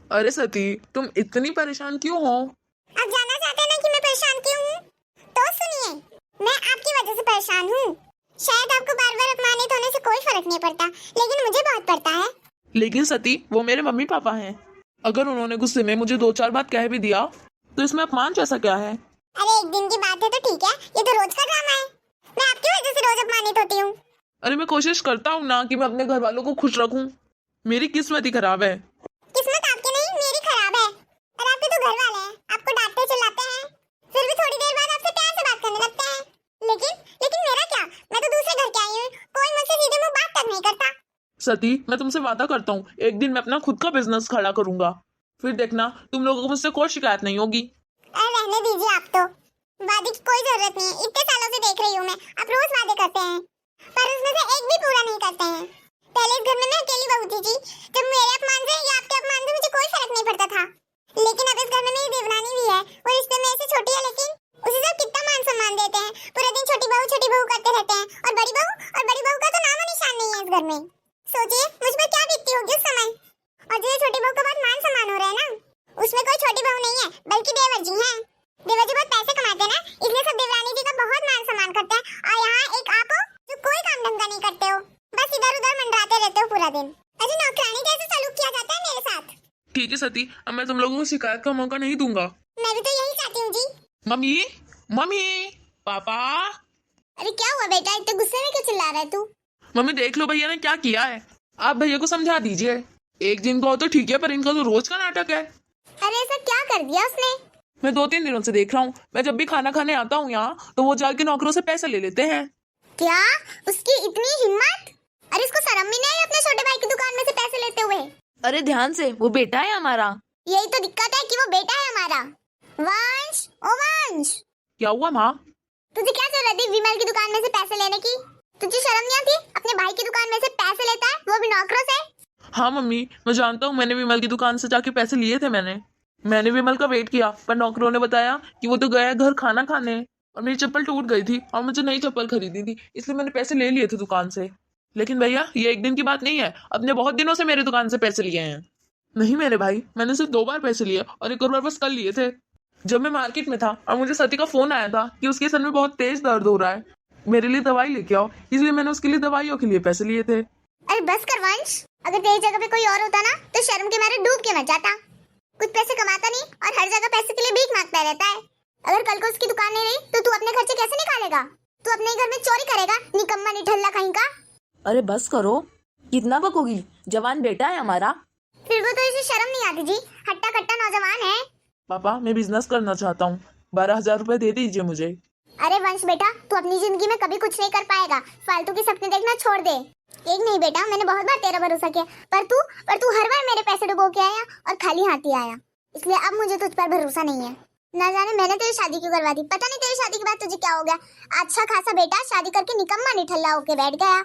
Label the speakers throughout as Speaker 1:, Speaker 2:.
Speaker 1: अरे सती, तुम इतनी परेशान क्यों हो?
Speaker 2: आप जानना चाहते हैं ना कि मैं परेशान क्यों हूँ? तो सुनिए, मैं आपकी वजह से परेशान हूँ। शायद आपको बार बार अपमानित होने से कोई फर्क नहीं पड़ता, लेकिन मुझे बहुत पड़ता है।
Speaker 1: लेकिन सती, वो मेरे मम्मी पापा हैं। अगर उन्होंने गुस्से में मुझे दो चार बात कह भी दिया तो इसमें अपमान जैसा क्या है?
Speaker 2: अरे एक दिन की बात है तो ठीक है, ये तो रोज का ड्रामा है। मैं आपकी वजह से रोज अपमानित होती हूँ।
Speaker 1: अरे मैं कोशिश करता हूँ ना कि मैं अपने घर वालों को खुश रखूं। मेरी किस्मत ही खराब है।
Speaker 2: किस्मत आपकी नहीं, मेरी खराब है। और आपके तो घर वाले हैं, आपको डांटते चिल्लाते हैं, फिर भी थोड़ी देर बाद आपसे प्यार से बात करने लगते हैं। लेकिन लेकिन मेरा क्या, मैं तो दूसरे घर के आई हूँ, कोई मुझसे सीधे मुंह बात तक नहीं करता।
Speaker 1: सती, मैं तुमसे वादा करता हूँ, एक दिन मैं अपना खुद का बिजनेस खड़ा करूंगा। फिर देखना, तुम लोगों को मुझसे कोई शिकायत नहीं होगी।
Speaker 2: अरे रहने दीजिए, आप तो वादे की कोई जरूरत नहीं है। इतने सालों से देख रही हूँ मैं, आप रोज वादे करते हैं पर उसमें से एक भी पूरा नहीं करते हैं। पहले इस घर में मैं अकेली बहू थी जी, जब मेरे अपमान से या आपके अपमान से मुझे कोई फर्क नहीं पड़ता था। लेकिन अब इस घर में मेरी देवरानी भी है, वो रिश्ते में ऐसे छोटी है, लेकिन उसे सब कितना मान सम्मान देते हैं। पूरे दिन छोटी बहू करते रहते हैं, और बड़ी बहू का तो नामो निशान नहीं है इस घर में। सोचिए मुझ पर क्या बीतती होगी उस समय। और जो ये छोटी बहू का बहुत मान सम्मान हो रहा है ना, उसमें कोई छोटी बहू नहीं है बल्कि देवर जी हैं। देवर जी बहुत पैसे कमाते हैं ना, इसलिए सब देवरानी जी का बहुत मान सम्मान करते हैं। और यहाँ एक आप हो जो कोई काम ढंग का नहीं करते हो, बस इधर उधर मंडराते रहते हो पूरा दिन। अजय नौकरानी जैसे सलूक किया जाता है मेरे साथ।
Speaker 1: ठीक है सती, अब मैं तुम लोगों को शिकायत का मौका नहीं दूंगा।
Speaker 2: मैं भी तो यही चाहती हूँ जी।
Speaker 1: मम्मी, मम्मी, पापा।
Speaker 2: अरे क्या हुआ बेटा, इतने गुस्से में क्यों चिल्ला रहा है तू?
Speaker 1: मम्मी देख लो भैया ने क्या किया है। आप भैया को समझा दीजिए। एक दिन को तो ठीक है, पर इनका तो रोज का नाटक है।
Speaker 2: अरे ऐसा क्या कर दिया उसने?
Speaker 1: मैं 2-3 दिनों से देख रहा हूँ, मैं जब भी खाना खाने आता हूँ यहाँ तो वो जाके नौकरों से पैसे ले लेते हैं।
Speaker 2: क्या उसकी इतनी हिम्मत? अरे इसको शर्म भी नहीं आई अपने छोटे भाई की दुकान में से पैसे लेते हुए?
Speaker 3: अरे ध्यान से, वो बेटा है हमारा।
Speaker 2: यही तो दिक्कत है कि वो बेटा है हमारा। वंश, ओ वंश,
Speaker 1: क्या हुआ माँ?
Speaker 2: तुझे क्या जरूरत थी विमल की दुकान में से पैसे लेने की? तुझे शर्म नहीं आती? अपने भाई की दुकान में से पैसे लेता है, वो भी नौकरों से।
Speaker 1: हाँ मम्मी, मैं जानता हूँ, मैंने विमल की दुकान से जाके पैसे लिए थे। मैंने विमल का वेट किया, पर नौकरों ने बताया कि वो तो गया है घर खाना खाने। और मेरी चप्पल टूट गई थी और मुझे नई चप्पल खरीदनी थी, इसलिए मैंने पैसे ले लिए थे दुकान से। लेकिन भैया, ये एक दिन की बात नहीं है, अपने बहुत दिनों से मेरे दुकान से पैसे लिए हैं। नहीं मेरे भाई, मैंने सिर्फ 2 बार पैसे लिए और एक और बार बस कल लिए थे, जब मैं मार्केट में था और मुझे सती का फोन आया था कि उसके सर में बहुत तेज दर्द हो रहा है, मेरे लिए दवाई लेके आओ, इसलिए मैंने उसके लिए दवाइयों के लिए पैसे लिए थे।
Speaker 2: अरे बस कर वंश, अगर तेरी जगह पे कोई और होता ना तो शर्म के मारे डूब के मर जाता। कुछ पैसे कमाता नहीं और हर जगह पैसे के लिए भीख मांगता रहता है। अगर कल को उसकी दुकान नहीं रही तो तू अपने खर्चे कैसे निकालेगा? तू अपने घर में चोरी करेगा, निकम्मा निठल्ला कहीं का।
Speaker 3: अरे बस करो, कितना बकोगी? जवान बेटा है हमारा।
Speaker 2: फिर वो तो इसे शर्म नहीं आती जी, हट्टा कट्टा नौजवान है।
Speaker 1: पापा, मैं बिजनेस करना चाहता हूँ, 12,000 रुपए दे दीजिए मुझे।
Speaker 2: अरे वंश बेटा, तू अपनी जिंदगी में कभी कुछ नहीं कर पाएगा, फालतू के सपने देखना छोड़ दे। एक नहीं बेटा, मैंने बहुत बार तेरा भरोसा किया, पर तू हर बार मेरे पैसे डुबो के आया और खाली हाथ ही आया। इसलिए अब मुझे तुझ पर भरोसा नहीं है। ना जाने मैंने तेरी शादी क्यों करवा दी, पता नहीं तेरी शादी के बाद तुझे क्या हो गया। अच्छा खासा बेटा शादी करके निकम्मा निठल्ला होके बैठ गया।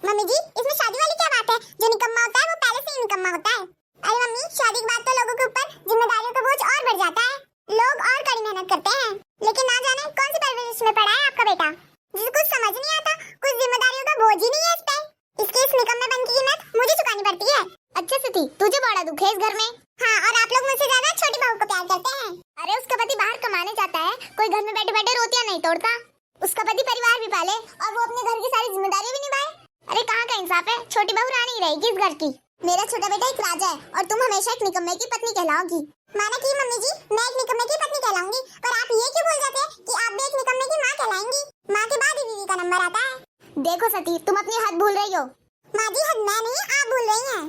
Speaker 2: मम्मी जी, इसमें शादी वाली क्या बात है? जो निकम्मा होता है वो पहले से ही निकम्मा होता है। अरे मम्मी, शादी के बाद तो लोगों के ऊपर जिम्मेदारियों का बोझ और बढ़ जाता है, लोग और कड़ी मेहनत करते हैं। लेकिन ना जाने कौन सी परवरिश में पड़ा है आपका बेटा, जिसे कुछ समझ नहीं आता, कुछ जिम्मेदारियों का बोझ ही नहीं है इस पे। इसके इस निकम्मेपन की कीमत मुझे चुकानी पड़ती है। अच्छा सती, तुझे बड़ा दुख है इस घर में। हाँ, और आप लोग मुझसे ज्यादा छोटी बहू को प्यार करते हैं। अरे उसका पति बाहर कमाने जाता है, कोई घर में बैठे बैठे रोटियां नहीं तोड़ता। उसका पति परिवार भी पाले और वो अपने घर की सारी जिम्मेदारी भी निभाए। अरे कहाँ का इंसाफ है? छोटी बहू रानी रहेगी इस घर की। मेरा छोटा बेटा एक राजा है और तुम हमेशा एक निकम्मे की पत्नी कहलाओगी। माना कि मम्मी जी, मैं एक निकम्मे की पत्नी कहलाऊंगी, पर आप ये क्यों भूल जाते हैं कि आप भी एक निकम्मे की माँ कहलाएंगी? माँ के बाद ही बीवी का नंबर आता है। देखो सती, तुम अपनी हद भूल रही हो। माँ जी, हद मैं नहीं, आप भूल रही हैं।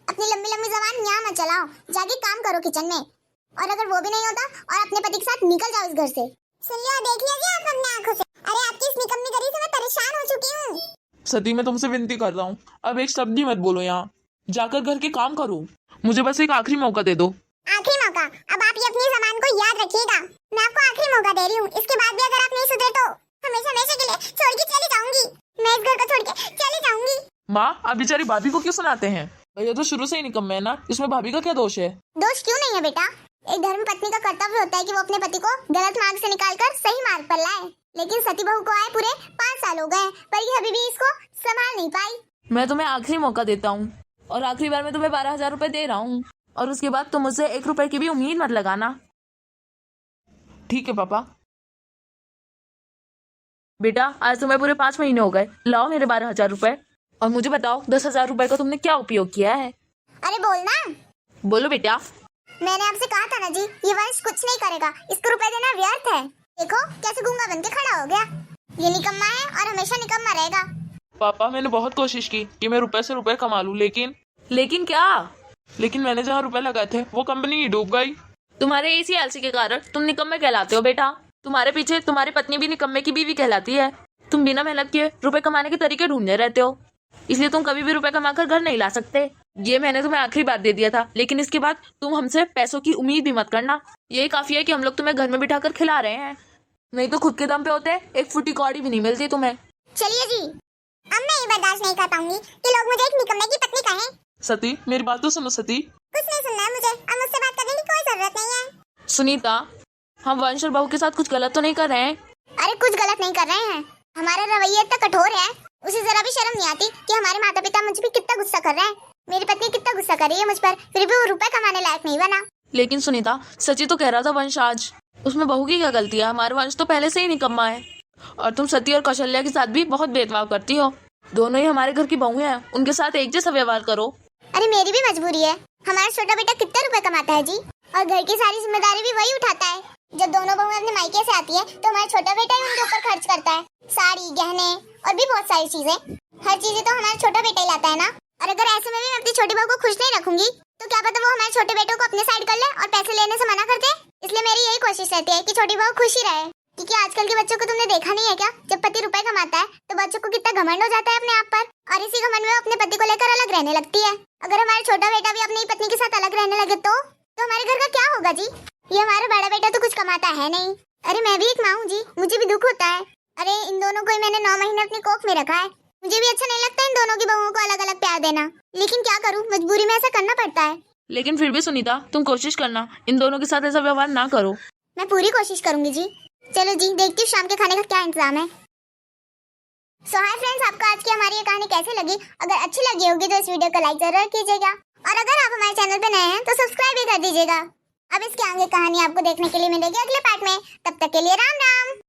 Speaker 2: अपनी लंबी लंबी जबान यहाँ मत चलाओ, जाके काम करो किचन में। और अगर वो भी नहीं होता और अपने पति के साथ निकल जाओ इस घर से। सुन लिया, देख लिया जी आप अपनी आंखों से। अरे आपकी इस निकम्मी गरी से मैं परेशान हो चुकी हूँ।
Speaker 1: सती, मैं तुमसे विनती कर रहा हूँ, अब एक शब्द भी मत बोलो यहाँ, जाकर घर के काम करो। मुझे बस एक आखिरी मौका दे दो।
Speaker 2: आखिरी मौका? अब आप ये अपनी जबान को याद रखिएगा। मैं आपको आखिरी मौका दे रही हूँ, इसके बाद भी अगर आप नहीं सुधरे तो हमेशा हमेशा के लिए छोड़ के चली जाऊंगी। मैं इस घर को छोड़ के चली जाऊंगी।
Speaker 1: माँ, आप बेचारी भाभी को क्यों सुनाते हैं? भैया तो शुरू से ही निकम्मे है ना, इसमें भाभी का क्या दोष है?
Speaker 2: दोष क्यों नहीं है बेटा? एक धर्म पत्नी का कर्तव्य होता है कि वो अपने पति को गलत मार्ग से निकालकर सही मार्ग पर लाए। लेकिन सती बहू को आए पूरे 5 साल हो गए, पर ये अभी भी इसको संभाल नहीं पाई।
Speaker 3: मैं तुम्हें आखिरी मौका देता हूँ और आखिरी बार मैं तुम्हें 12,000 रुपए दे रहा हूँ। और उसके बाद तुम मुझसे 1 रुपए की भी उम्मीद मत लगाना।
Speaker 1: ठीक है पापा।
Speaker 3: बेटा आज तुम्हें पूरे 5 महीने हो गए, लाओ मेरे 12,000 रुपए। और मुझे बताओ 10,000 रुपए का तुमने क्या उपयोग किया है?
Speaker 2: अरे बोलना।
Speaker 3: बोलो बेटा।
Speaker 2: मैंने आपसे कहा था ना जी, ये वंश कुछ नहीं करेगा, इसको रुपए देना व्यर्थ है। देखो कैसे गूंगा बन के खड़ा हो गया। ये निकम्मा है और हमेशा निकम्मा रहेगा।
Speaker 1: पापा मैंने बहुत कोशिश की कि मैं रुपए से रुपए कमा लूं,
Speaker 3: लेकिन क्या?
Speaker 1: लेकिन मैंने जहाँ रुपए लगाए थे वो कंपनी ही डूब गई।
Speaker 3: तुम्हारे इसी आलसी के कारण तुम निकम्मे कहलाते हो बेटा। तुम्हारे पीछे तुम्हारी पत्नी भी निकम्मे की बीवी कहलाती है। तुम बिना मेहनत किए रुपए कमाने के तरीके ढूंढते रहते हो, इसलिए तुम कभी भी रुपए कमाकर घर नहीं ला सकते। ये मैंने तुम्हें आखिरी बार दे दिया था, लेकिन इसके बाद तुम हमसे पैसों की उम्मीद भी मत करना। यही काफी है कि हम लोग तुम्हें घर में बिठाकर खिला रहे हैं, नहीं तो खुद के दम पे होते 1 फुटी कौड़ी भी नहीं मिलती तुम्हें।
Speaker 2: चलिए जी, अब मैं ये बर्दाश्त नहीं कर पाऊंगी कि लोग मुझे एक निकम्मे की पत्नी कहें।
Speaker 1: सती मेरी बात तो सुनो सती।
Speaker 2: कुछ नहीं सुनना है मुझे, अब मुझसे बात करने की कोई जरूरत नहीं है।
Speaker 3: सुनीता, हम वंश और बहू के साथ कुछ गलत तो नहीं कर रहे हैं?
Speaker 2: अरे कुछ गलत नहीं कर रहे हैं, हमारा रवैया इतना कठोर है, उसे जरा भी शर्म नहीं आती कि हमारे माता पिता मुझ पर कितना गुस्सा कर रहे हैं। मेरी पत्नी कितना गुस्सा कर रही है मुझ पर, फिर भी वो रुपए कमाने लायक नहीं बना।
Speaker 3: लेकिन सुनीता, सची तो कह रहा था वंश आज, उसमें बहू की क्या गलती है? हमारा वंश तो पहले से ही निकम्मा है। और तुम सती और कौशल्या के साथ भी बहुत भेदभाव करती हो। दोनों ही हमारे घर की बहू हैं, उनके साथ एक जैसा व्यवहार करो।
Speaker 2: अरे मेरी भी मजबूरी है, हमारा छोटा बेटा कितना रुपए कमाता है जी, और घर की सारी जिम्मेदारी भी वही उठाता है। जब दोनों बहुएं अपने मायके से आती है तो हमारा छोटा बेटा ही उनके ऊपर खर्च करता है, साड़ी गहने और भी बहुत सारी चीजें। हर चीजें तो हमारा छोटा बेटा ही लाता है ना। और अगर ऐसे में भी मैं अपनी छोटी बहू को खुश नहीं रखूंगी तो क्या पता वो हमारे छोटे बेटों को अपने साइड कर ले और पैसे लेने से मना कर दे। इसलिए मेरी यही कोशिश रहती है कि छोटी बहू खुश ही रहे। क्योंकि आजकल के बच्चों को तुमने देखा नहीं है क्या, जब पति रुपए कमाता है तो बच्चों को कितना घमंड हो जाता है अपने आप पर, और इसी घमंड में अपने पति को लेकर अलग रहने लगती है। अगर हमारा छोटा बेटा भी अपनी पत्नी के साथ अलग रहने लगे तो हमारे घर का क्या होगा जी? ये हमारा बड़ा बेटा तो कुछ कमाता है नहीं। अरे मैं भी एक माँ हूँ जी, मुझे भी दुख होता है। अरे इन दोनों को ही मैंने 9 महीने अपनी कोख में रखा है, मुझे भी अच्छा नहीं लगता इन दोनों की बहुओं को अलग अलग प्यार देना, लेकिन क्या करूँ, मजबूरी में ऐसा करना पड़ता है।
Speaker 3: लेकिन फिर भी सुनीता, तुम कोशिश करना, इन दोनों के साथ ऐसा व्यवहार ना करो।
Speaker 2: मैं पूरी कोशिश करूंगी जी। चलो जी, देखती हूँ शाम के खाने का क्या इंतजाम है। सो हाय फ्रेंड्स, आपको आज की हमारी ये कहानी कैसी लगी? अगर अच्छी लगी होगी तो इस वीडियो को लाइक जरूर कीजिएगा, और अगर आप हमारे चैनल पे नए हैं तो सब्सक्राइब भी कर दीजिएगा। अब इसके आगे कहानी आपको देखने के लिए मिलेगी अगले पार्ट में। तब तक के लिए राम राम।